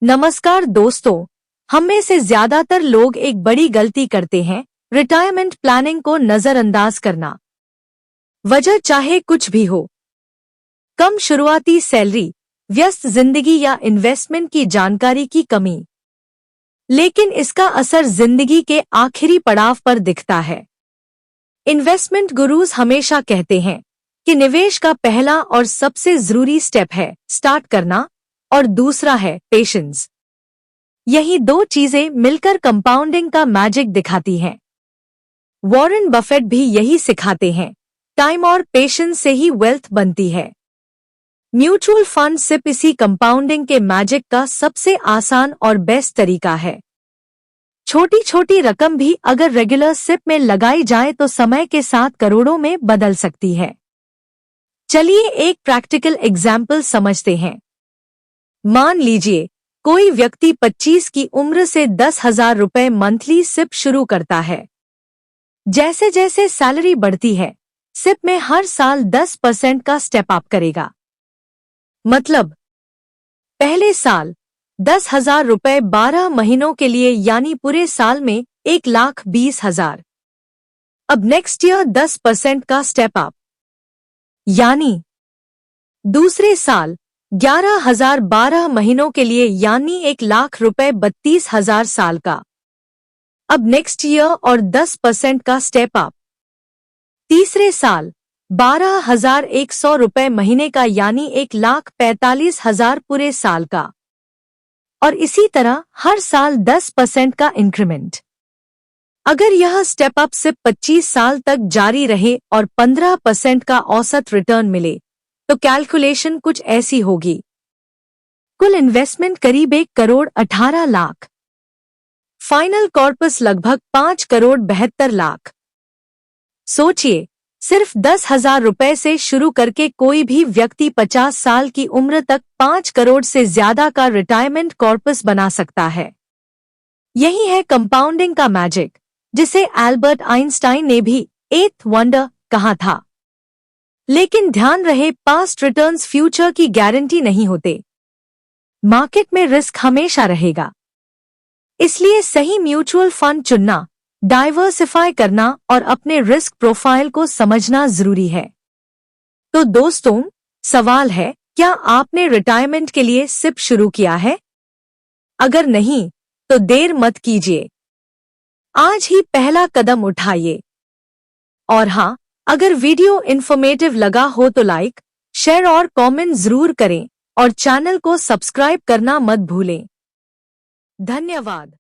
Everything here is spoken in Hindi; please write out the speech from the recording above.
नमस्कार दोस्तों, हम में से ज्यादातर लोग एक बड़ी गलती करते हैं, रिटायरमेंट प्लानिंग को नजरअंदाज करना। वजह चाहे कुछ भी हो, कम शुरुआती सैलरी, व्यस्त जिंदगी या इन्वेस्टमेंट की जानकारी की कमी, लेकिन इसका असर जिंदगी के आखिरी पड़ाव पर दिखता है। इन्वेस्टमेंट गुरुज हमेशा कहते हैं कि निवेश का पहला और सबसे जरूरी स्टेप है स्टार्ट करना और दूसरा है पेशेंस। यही दो चीजें मिलकर कंपाउंडिंग का मैजिक दिखाती हैं। वॉरेन बफेट भी यही सिखाते हैं, टाइम और पेशेंस से ही वेल्थ बनती है। म्यूचुअल फंड सिर्फ इसी कंपाउंडिंग के मैजिक का सबसे आसान और बेस्ट तरीका है। छोटी छोटी रकम भी अगर रेगुलर सिप में लगाई जाए तो समय के साथ करोड़ों में बदल सकती है। चलिए एक प्रैक्टिकल एग्जाम्पल समझते हैं। मान लीजिए कोई व्यक्ति 25 की उम्र से 10,000 रुपए मंथली सिप शुरू करता है। जैसे जैसे सैलरी बढ़ती है, सिप में हर साल 10% का स्टेप अप करेगा। मतलब पहले साल 10,000 रुपए 12 महीनों के लिए, यानी पूरे साल में 1,20,000। अब नेक्स्ट ईयर 10% का स्टेप अप, यानी दूसरे साल 11,000 12 महीनों के लिए, यानी 1,00,000 रुपए 32,000 साल का। अब नेक्स्ट ईयर और 10% का स्टेप अप, तीसरे साल 12,100 रुपए महीने का, यानी 1,45,000 पूरे साल का। और इसी तरह हर साल 10% का इंक्रीमेंट। अगर यह स्टेप अप सिर्फ 25 साल तक जारी रहे और 15% का औसत रिटर्न मिले, तो कैलकुलेशन कुछ ऐसी होगी। कुल इन्वेस्टमेंट करीब 1 करोड़ 18 लाख, फाइनल कॉर्पस लगभग 5 करोड़ 72 लाख। सोचिए, सिर्फ 10,000 रुपए से शुरू करके कोई भी व्यक्ति 50 साल की उम्र तक 5 करोड़ से ज्यादा का रिटायरमेंट कॉर्पस बना सकता है। यही है कंपाउंडिंग का मैजिक, जिसे एल्बर्ट आइंस्टाइन ने भी एथ वंडर कहा था। लेकिन ध्यान रहे, पास्ट रिटर्न्स फ्यूचर की गारंटी नहीं होते। मार्केट में रिस्क हमेशा रहेगा। इसलिए सही म्यूचुअल फंड चुनना, डाइवर्सिफाई करना और अपने रिस्क प्रोफाइल को समझना जरूरी है। तो दोस्तों, सवाल है, क्या आपने रिटायरमेंट के लिए सिप शुरू किया है? अगर नहीं, तो देर मत कीजिए, आज ही पहला कदम उठाइए। और हाँ, अगर वीडियो इन्फॉर्मेटिव लगा हो तो लाइक, शेयर और कमेंट जरूर करें और चैनल को सब्सक्राइब करना मत भूलें। धन्यवाद।